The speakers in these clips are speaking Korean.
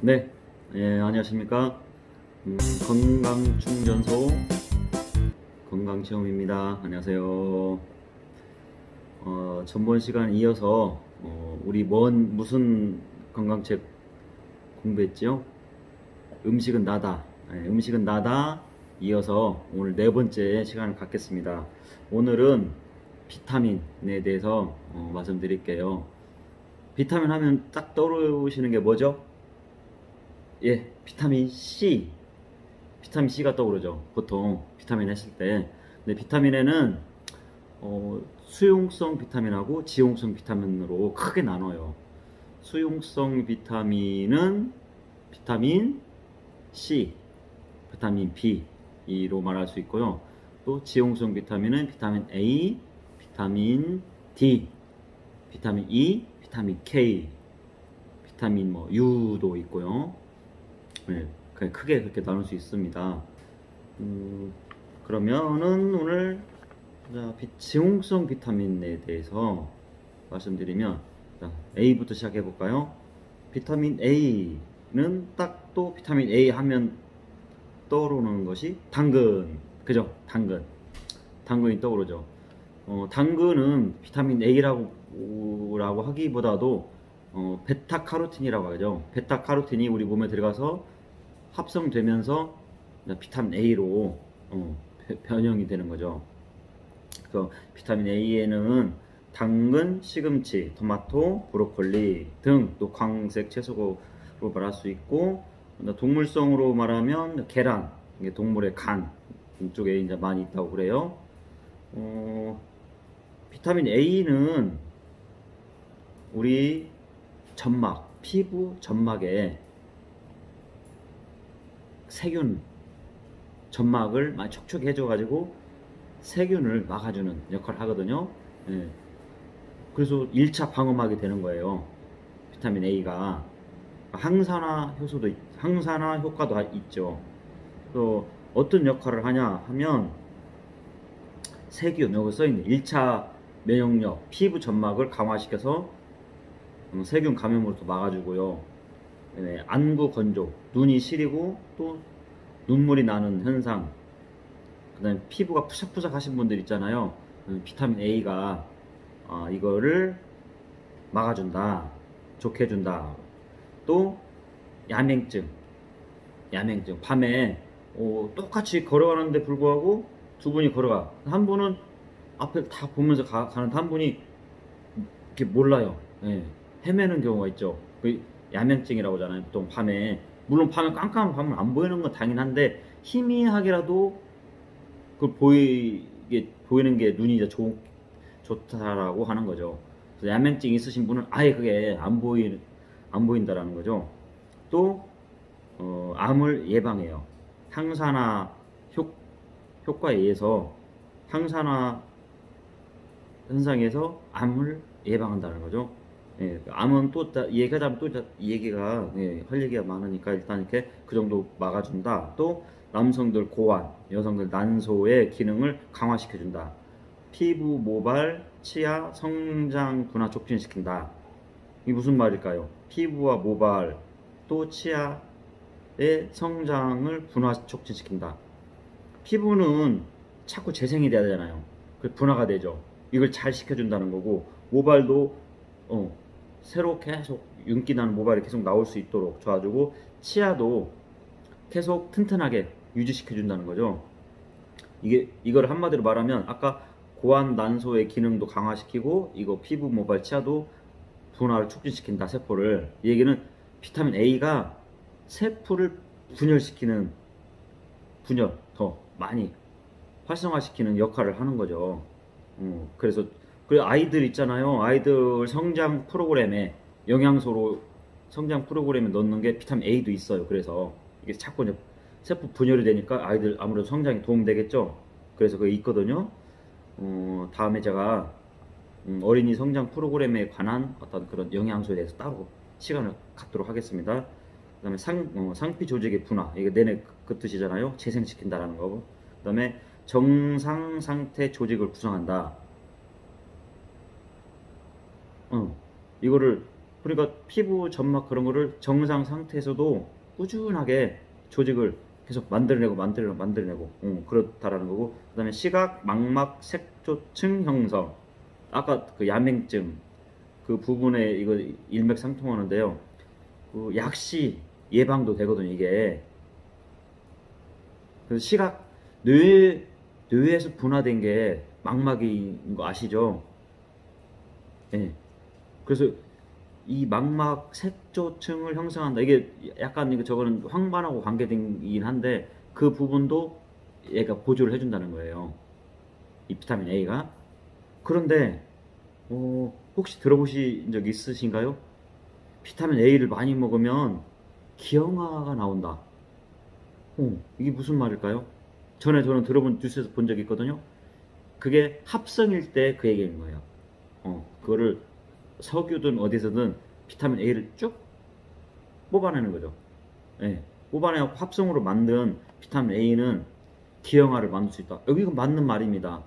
네, 안녕하십니까. 건강충전소 건강체험입니다. 안녕하세요. 전번 시간 이어서 우리 무슨 건강책 공부했지요? 음식은 나다. 음식은 나다. 이어서 오늘 네 번째 시간을 갖겠습니다. 오늘은 비타민에 대해서 말씀드릴게요. 비타민 하면 딱 떠오르시는 게 뭐죠? 예, 비타민 C. 비타민 C가 떠오르죠. 보통 비타민 했을 때. 근데 비타민에는 수용성 비타민하고 지용성 비타민으로 크게 나눠요. 수용성 비타민은 비타민 C, 비타민 B로 말할 수 있고요. 또 지용성 비타민은 비타민 A, 비타민 D, 비타민 E, 비타민 K, 비타민 U도 있고요. 네, 크게 그렇게 나눌 수 있습니다. 그러면은 오늘 지용성 비타민에 대해서 말씀드리면 A부터 시작해 볼까요? 비타민 A는 딱 또 비타민 A 하면 떠오르는 것이 당근, 그죠? 당근이 떠오르죠. 당근은 비타민 A라고 하기보다도 베타카로틴이라고 하죠. 베타카로틴이 우리 몸에 들어가서 합성되면서 비타민 A로 변형이 되는 거죠. 그래서 비타민 A에는 당근, 시금치, 토마토, 브로콜리 등 또 광색 채소로 말할 수 있고, 동물성으로 말하면 계란, 동물의 간 이쪽에 이제 많이 있다고 그래요. 비타민 A는 우리 피부 점막에 세균, 점막을 많이 촉촉해줘 가지고 세균을 막아주는 역할을 하거든요. 예. 그래서 1차 방어막이 되는 거예요. 비타민 A가 항산화 효과도 있죠. 또 어떤 역할을 하냐 하면 세균, 여기 써있는 1차 면역력, 피부 점막을 강화시켜서 세균 감염으로도 막아주고요. 네, 안구 건조, 눈이 시리고 또 눈물이 나는 현상, 그 다음에 피부가 푸석푸석 하신 분들 있잖아요. 비타민 A가 이거를 막아준다, 좋게 해준다. 또 야맹증, 밤에 똑같이 걸어가는데 불구하고 두 분이 걸어가. 한 분은 앞에 다 보면서 가는데 한 분이 이렇게 몰라요. 예, 헤매는 경우가 있죠. 그 야맹증이라고 하잖아요. 보통 밤에, 물론 밤에 깜깜한 밤은 안 보이는 건 당연한데 희미하게라도 그 보이는 게 눈이 이제 좋다라고 하는 거죠. 그래서 야맹증 있으신 분은 아예 그게 안 보인다라는 거죠. 또 암을 예방해요. 항산화 효과에 의해서 항산화 현상에서 암을 예방한다는 거죠. 예, 암은 또 얘기하자면 또 얘기가 할 얘기가 많으니까 일단 이렇게 그 정도 막아준다. 또 남성들 고환, 여성들 난소의 기능을 강화시켜준다. 피부 모발, 치아 성장 분화 촉진시킨다. 이게 무슨 말일까요? 피부와 모발 또 치아의 성장을 분화 촉진시킨다. 피부는 자꾸 재생이 돼야 되잖아요. 그 분화가 되죠. 이걸 잘 시켜준다는 거고, 모발도 새로 계속 윤기 나는 모발이 계속 나올 수 있도록 도와주고, 치아도 계속 튼튼하게 유지시켜준다는 거죠. 이걸 한마디로 말하면 아까 고환 난소의 기능도 강화시키고, 이거 피부 모발 치아도 분화를 촉진시킨다, 세포를. 이 얘기는 비타민 A가 세포를 분열 더 많이 활성화시키는 역할을 하는 거죠. 그래서 아이들 있잖아요. 아이들 성장 프로그램에 영양소로 성장 프로그램에 넣는 게 비타민 A도 있어요. 그래서 이게 자꾸 이제 세포 분열이 되니까 아이들 아무래도 성장에 도움되겠죠. 그래서 그게 있거든요. 다음에 제가 어린이 성장 프로그램에 관한 어떤 그런 영양소에 대해서 따로 시간을 갖도록 하겠습니다. 그 다음에 상피 조직의 분화, 이게 내내 그 뜻이잖아요. 재생시킨다라는 거. 그 다음에 정상 상태 조직을 구성한다. 이거를 그러니까 피부 점막 그런 거를 정상 상태에서도 꾸준하게 조직을 계속 만들어내고 그렇다라는 거고, 그 다음에 시각 망막 색조층 형성, 아까 그 야맹증 그 부분에 이거 일맥상통하는데요. 그 약시 예방도 되거든요 이게. 그래서 시각 뇌에서 분화된 게 망막인 거 아시죠? 예. 그래서 이 망막 색조층을 형성한다. 이게 약간 이거 저거는 황반하고 관계되긴 한데 그 부분도 얘가 보조를 해준다는 거예요. 이 비타민 A가. 그런데 혹시 들어보신 적 있으신가요? 비타민 A를 많이 먹으면 기형아가 나온다. 이게 무슨 말일까요? 전에 저는 들어본 뉴스에서 본 적이 있거든요. 그게 합성일 때 그 얘기인 거예요. 그거를 석유든 어디서든 비타민 A를 쭉 뽑아내는 거죠. 예, 뽑아내고 합성으로 만든 비타민 A는 기형아를 만들 수 있다. 여기가 맞는 말입니다.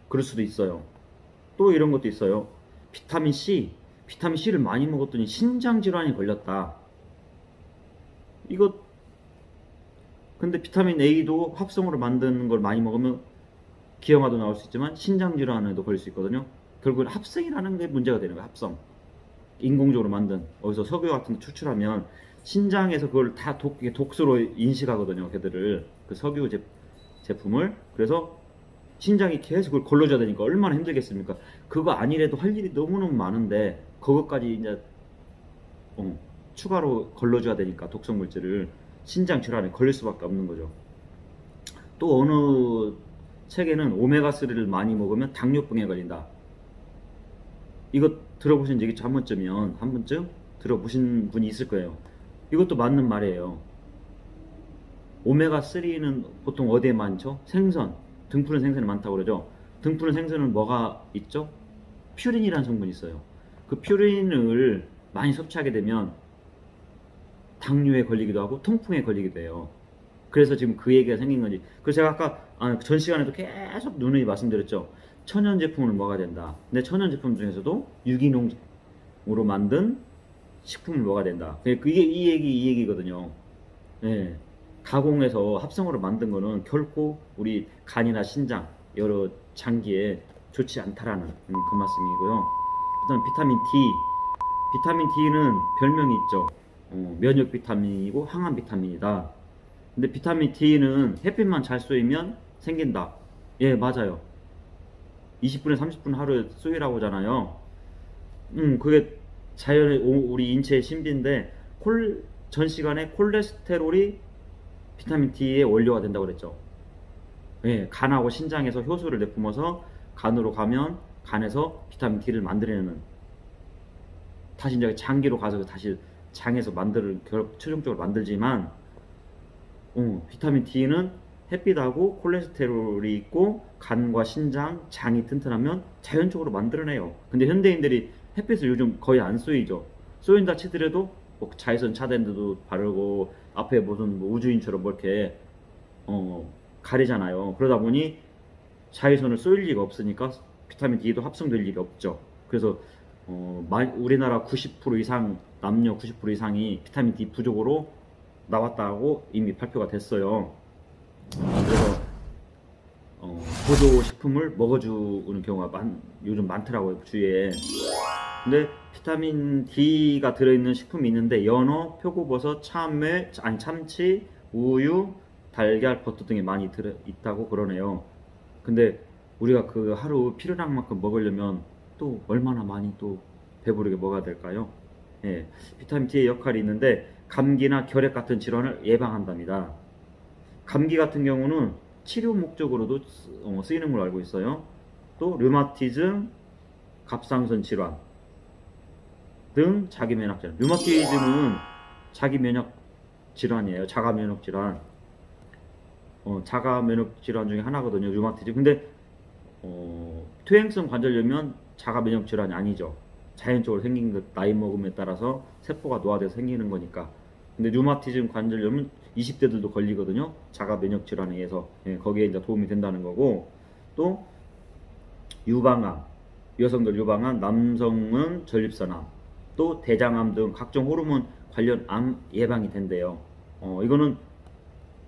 그럴 수도 있어요. 또 이런 것도 있어요. 비타민 C를 많이 먹었더니 신장 질환이 걸렸다. 이거 근데 비타민 A도 합성으로 만드는 걸 많이 먹으면 기형아도 나올 수 있지만 신장 질환에도 걸릴 수 있거든요. 결국은 합성이라는 게 문제가 되는 거예요. 합성. 인공적으로 만든 어디서 석유 같은 거 추출하면 신장에서 그걸 다 독소로 인식하거든요. 걔들을 그 석유 제품을. 그래서 신장이 계속 그걸 걸러줘야 되니까 얼마나 힘들겠습니까? 그거 아니래도 할 일이 너무너무 많은데 그것까지 이제 추가로 걸러줘야 되니까 독성 물질을 신장 질환에 걸릴 수밖에 없는 거죠. 또 어느 책에는 오메가3를 많이 먹으면 당뇨병에 걸린다. 이거 들어보신 적이 있죠? 한 번쯤 들어보신 분이 있을 거예요. 이것도 맞는 말이에요. 오메가3는 보통 어디에 많죠? 생선, 등푸른 생선에 많다고 그러죠. 등푸른 생선은 뭐가 있죠? 퓨린이라는 성분이 있어요. 그 퓨린을 많이 섭취하게 되면 당뇨에 걸리기도 하고 통풍에 걸리기도 해요. 그래서 지금 그 얘기가 생긴 거지. 그래서 제가 아까 전 시간에도 계속 누누이 말씀드렸죠. 천연 제품을 먹어야 된다. 근데 천연 제품 중에서도 유기농으로 만든 식품을 먹어야 된다. 그게 이 얘기거든요. 예. 가공해서 합성으로 만든 거는 결코 우리 간이나 신장, 여러 장기에 좋지 않다라는 그 말씀이고요. 그다음 비타민 D. 비타민 D는 별명이 있죠. 면역 비타민이고 항암 비타민이다. 근데 비타민 D는 햇빛만 잘 쏘이면 생긴다. 예, 맞아요. 20분에 30분 하루에 쏘이라고 하잖아요. 그게 자연의 우리 인체의 신비인데 전 시간에 콜레스테롤이 비타민 D의 원료가 된다고 그랬죠. 예, 간하고 신장에서 효소를 내뿜어서 간으로 가면 간에서 비타민 D를 만들어내는, 다시 이제 장기로 가서 다시 장에서 최종적으로 만들지만 비타민 D는 햇빛하고 콜레스테롤이 있고 간과 신장, 장이 튼튼하면 자연적으로 만들어내요. 근데 현대인들이 햇빛을 요즘 거의 안 쏘이죠. 쏘인다 치더라도 뭐 자외선 차단제도 바르고 앞에 무슨 뭐 우주인처럼 뭐 이렇게 가리잖아요. 그러다 보니 자외선을 쏘일 리가 없으니까 비타민 D도 합성될 일이 없죠. 그래서 우리나라 90% 이상 남녀 90% 이상이 비타민 D 부족으로 나왔다고 이미 발표가 됐어요. 그래서 보조 식품을 먹어주는 경우가 요즘 많더라고요, 주위에. 근데 비타민 D가 들어있는 식품이 있는데 연어, 표고버섯, 참치, 우유, 달걀, 버터 등에 많이 들어있다고 그러네요. 근데 우리가 그 하루 필요한 만큼 먹으려면 또 얼마나 많이 또 배부르게 먹어야 될까요? 예, 비타민 D의 역할이 있는데 감기나 결핵 같은 질환을 예방한답니다. 감기 같은 경우는 치료 목적으로도 쓰이는 걸로 알고 있어요. 또 류마티즘, 갑상선 질환 등 자기 면역 질환. 류마티즘은 자기 면역 질환이에요. 자가 면역 질환. 자가 면역 질환 중에 하나거든요, 류마티즘. 근데 퇴행성 관절염은 자가 면역 질환이 아니죠. 자연적으로 생긴 것, 나이 먹음에 따라서 세포가 노화돼서 생기는 거니까. 근데 류마티즘 관절염은 20대들도 걸리거든요. 자가 면역 질환에 의해서. 예, 거기에 이제 도움이 된다는 거고. 또 유방암, 여성들 유방암, 남성은 전립선암. 또 대장암 등 각종 호르몬 관련 암 예방이 된대요. 이거는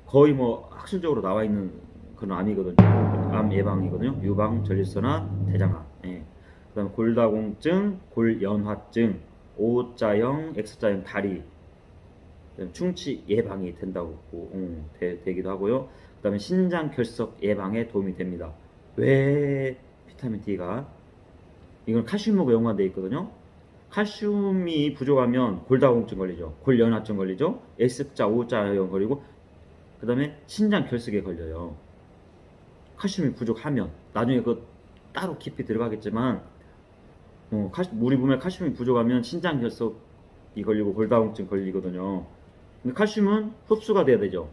거의 뭐 학술적으로 나와 있는 그런 암이거든요. 암 예방이거든요. 유방, 전립선암, 대장암. 예. 그다음에 골다공증, 골연화증, O자형, X자형 다리, 충치 예방이 된다고 되기도 하고요. 그다음에 신장 결석 예방에 도움이 됩니다. 왜 비타민 D가? 이건 칼슘하고 연관되어 있거든요. 칼슘이 부족하면 골다공증 걸리죠. 골연화증 걸리죠. X자, O자형 걸리고, 그 다음에 신장 결석에 걸려요. 칼슘이 부족하면. 나중에 그 따로 깊이 들어가겠지만, 우리 몸에 칼슘이 부족하면 신장 결석이 걸리고 골다공증 걸리거든요. 근데 칼슘은 흡수가 돼야 되죠.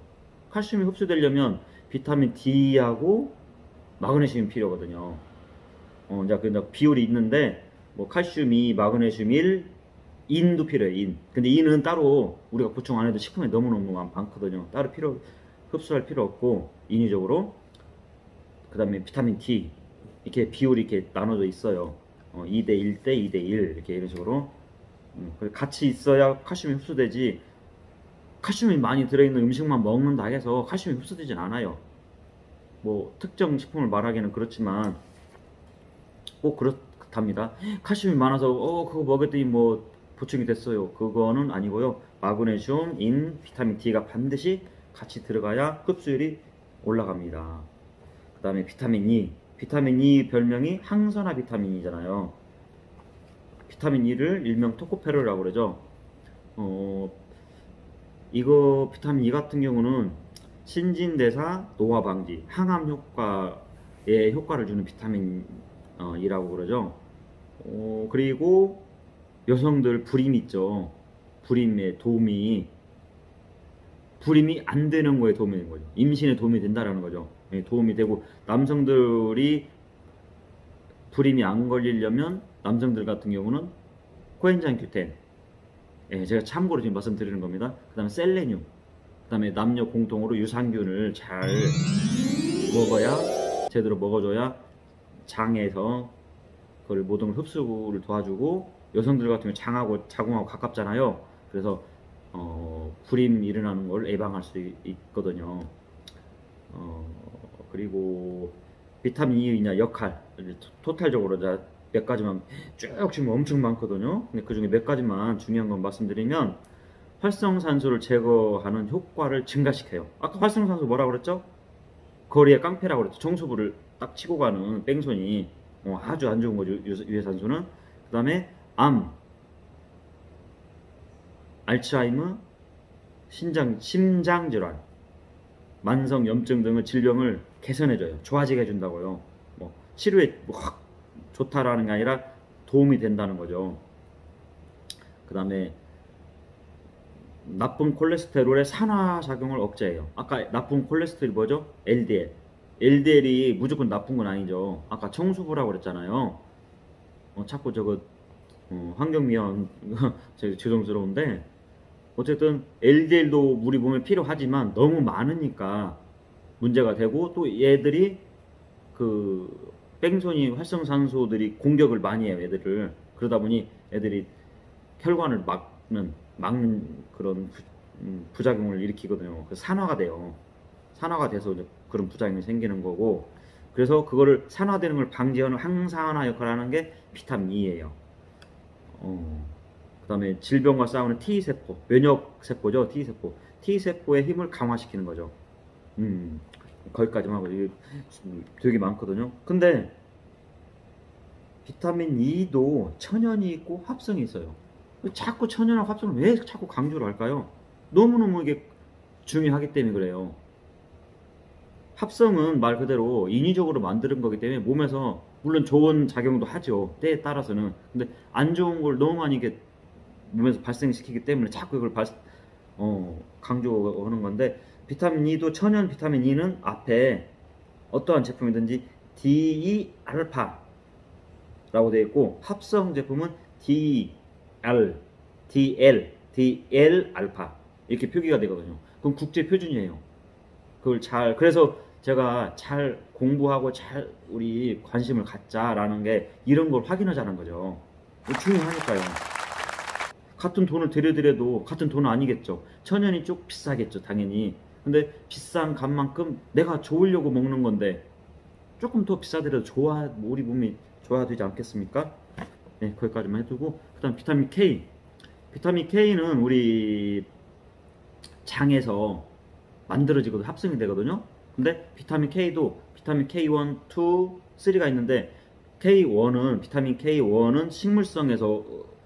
칼슘이 흡수되려면 비타민 D하고 마그네슘이 필요하거든요. 이제 그 비율이 있는데, 뭐 칼슘 2, 마그네슘 1, 인도 필요해요. 인. 근데 인은 따로 우리가 보충 안 해도 식품에 너무너무 많거든요. 따로 흡수할 필요 없고, 인위적으로. 그 다음에 비타민 D. 이렇게 비율이 이렇게 나눠져 있어요. 2대 1대 2대 1. 이렇게 이런 식으로. 같이 있어야 칼슘이 흡수되지. 칼슘이 많이 들어있는 음식만 먹는다 해서 칼슘이 흡수되진 않아요. 뭐 특정 식품을 말하기는 그렇지만 꼭 그렇답니다. 칼슘이 많아서 그거 먹었더니 뭐 보충이 됐어요. 그거는 아니고요. 마그네슘, 인, 비타민 D가 반드시 같이 들어가야 흡수율이 올라갑니다. 그 다음에 비타민 E. 비타민 E 별명이 항산화 비타민이잖아요. 비타민 E를 일명 토코페롤이라고 그러죠. 이거 비타민 E 같은 경우는 신진대사, 노화 방지, 항암 효과에 효과를 주는 비타민이라고 그러죠. 그리고 여성들 불임 있죠. 불임에 불임이 안 되는 거에 도움이 되는 거죠. 임신에 도움이 된다라는 거죠. 예, 도움이 되고, 남성들이 불임이 안 걸리려면 남성들 같은 경우는 코엔자임 Q10, 예, 제가 참고로 지금 말씀드리는 겁니다. 그 다음에 셀레늄, 그 다음에 남녀 공통으로 유산균을 잘 먹어야, 제대로 먹어줘야 장에서 그걸 모든 흡수를 도와주고, 여성들 같은 경우 장하고 자궁하고 가깝잖아요. 그래서 불임 일어나는 걸 예방할 수 있거든요. 그리고 비타민 E의 역할, 토탈적으로 몇 가지만 쭉 지금 엄청 많거든요. 근데 그 중에 몇 가지만 중요한 건 말씀드리면, 활성산소를 제거하는 효과를 증가시켜요. 아까 활성산소 뭐라고 그랬죠? 거리에 깡패라고 그랬죠. 정수부를 딱 치고 가는 뺑소니. 아주 안 좋은 거죠, 유해산소는. 그 다음에 암, 알츠하이머, 심장질환, 만성염증 등의 질병을 개선해줘요. 좋아지게 해준다고요. 뭐 치료에 확 좋다라는 게 아니라 도움이 된다는 거죠. 그 다음에 나쁜 콜레스테롤의 산화작용을 억제해요. 아까 나쁜 콜레스테롤이 뭐죠? LDL. LDL이 무조건 나쁜 건 아니죠. 아까 청수부라고 그랬잖아요. 자꾸 저거 환경미화 죄송스러운데, 어쨌든 LDL도 우리 몸에 필요하지만 너무 많으니까 문제가 되고, 또 얘들이 그 뺑소니 활성산소들이 공격을 많이 해요, 애들을. 그러다 보니 애들이 혈관을 막는 그런 부작용을 일으키거든요. 그래서 산화가 돼요. 산화가 돼서 이제 그런 부작용이 생기는 거고, 그래서 그거를 산화되는 걸 방지하는 항산화 역할을 하는 게 비타민 E예요. 그 다음에 질병과 싸우는 T세포, 면역세포죠. T세포의 힘을 강화시키는 거죠. 거기까지만 하고, 이게 되게 많거든요. 근데 비타민 E도 천연이 있고 합성이 있어요. 자꾸 천연과 합성을 왜 자꾸 강조를 할까요? 너무너무 이게 중요하기 때문에 그래요. 합성은 말 그대로 인위적으로 만드는 거기 때문에 몸에서 물론 좋은 작용도 하죠. 때에 따라서는. 근데 안 좋은 걸 너무 많이 이게 몸에서 발생시키기 때문에 자꾸 이걸 강조하는 건데, 비타민 E도 천연 비타민 E는 앞에 어떠한 제품이든지 DE-알파라고 되어 있고, 합성 제품은 DL-알파 이렇게 표기가 되거든요. 그럼 국제 표준이에요. 그걸 그래서 제가 잘 공부하고 잘 우리 관심을 갖자라는 게 이런 걸 확인하자는 거죠. 중요하니까요. 같은 돈을 들여드려도 같은 돈은 아니겠죠. 천연이 좀 비싸겠죠, 당연히. 근데 비싼 값만큼 내가 좋으려고 먹는 건데 조금 더 비싸더라도 우리 몸이 좋아야 되지 않겠습니까? 네, 거기까지만 해두고, 그다음 비타민 K. 비타민 K는 우리 장에서 만들어지거든, 합성이 되거든요. 근데 비타민 K도 비타민 K1, 2, 3가 있는데, 비타민 K1은 식물성에서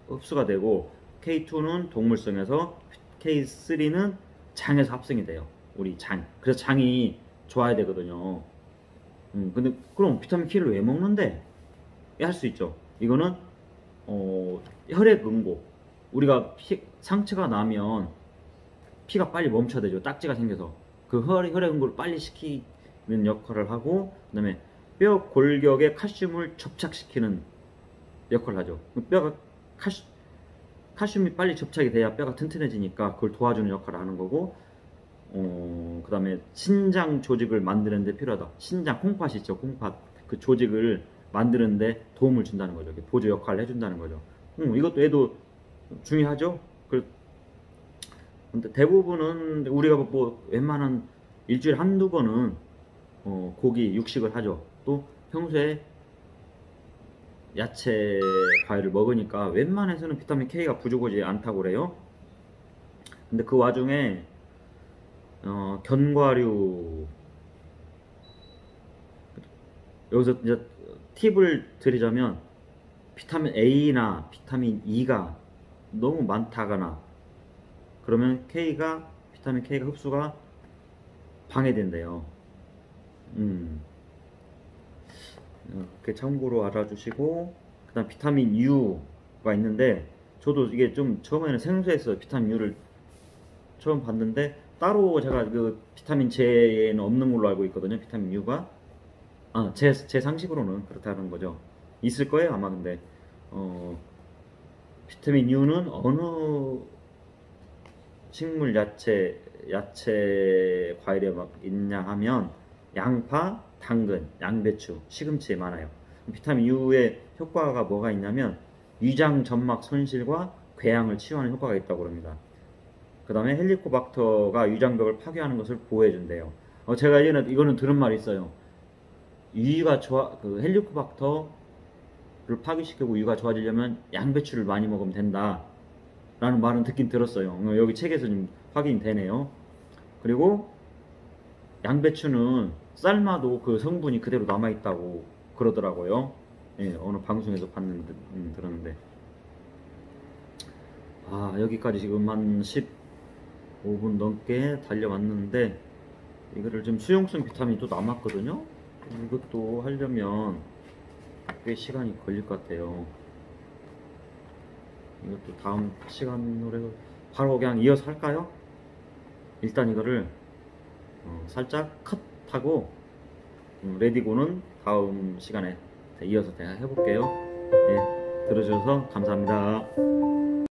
흡수가 되고, K2는 동물성에서, K3는 장에서 합성이 돼요. 우리 장. 그래서 장이 좋아야 되거든요. 근데 그럼 비타민 K를 왜 먹는데? 할 수 있죠. 이거는 혈액 응고. 우리가 상처가 나면 피가 빨리 멈춰야 되죠. 딱지가 생겨서 그 혈액 응고를 빨리 시키는 역할을 하고, 그다음에 뼈 골격에 칼슘을 접착시키는 역할을 하죠. 뼈가 칼슘이 빨리 접착이 돼야 뼈가 튼튼해지니까 그걸 도와주는 역할을 하는 거고, 그다음에 신장 조직을 만드는 데 필요하다. 신장 콩팥 있죠. 콩팥. 그 조직을 만드는데 도움을 준다는 거죠. 보조 역할을 해준다는 거죠. 이것도 얘도 중요하죠. 근데 대부분은 우리가 뭐 웬만한 일주일에 한두 번은 고기 육식을 하죠. 또 평소에 야채 과일을 먹으니까 웬만해서는 비타민 K가 부족하지 않다고 그래요. 근데 그 와중에 견과류, 여기서 이제 팁을 드리자면, 비타민 A나 비타민 E가 너무 많다거나 그러면 비타민 K가 흡수가 방해된대요. 이렇게 참고로 알아주시고, 그다음 비타민 U가 있는데, 저도 이게 좀 처음에는 생소했어요. 비타민 U를 처음 봤는데, 따로 제가 그 비타민 J에는 없는 걸로 알고 있거든요. 비타민 U가. 제 상식으로는 그렇다는 거죠. 있을 거예요, 아마. 근데 비타민 U는 어느 식물 야채 과일에 막 있냐 하면 양파, 당근, 양배추, 시금치에 많아요. 비타민 U의 효과가 뭐가 있냐면 위장 점막 손실과 궤양을 치유하는 효과가 있다고 합니다. 그 다음에 헬리코박터가 위장벽을 파괴하는 것을 보호해준대요. 제가 이거는 들은 말이 있어요. 헬리코박터를 파괴시키고 위가 좋아지려면 양배추를 많이 먹으면 된다 라는 말은 듣긴 들었어요. 여기 책에서 좀 확인이 되네요. 그리고 양배추는 삶아도 그 성분이 그대로 남아있다고 그러더라고요. 예, 어느 방송에서 들었는데. 여기까지 지금 한 15분 넘게 달려왔는데, 이거를 좀 수용성 비타민이 또 남았거든요. 이것도 하려면 꽤 시간이 걸릴 것 같아요. 이것도 다음 시간으로 해서 바로 그냥 이어서 할까요? 일단 이거를 살짝 컷하고 레디고는 다음 시간에 이어서 해볼게요. 네, 들어주셔서 감사합니다.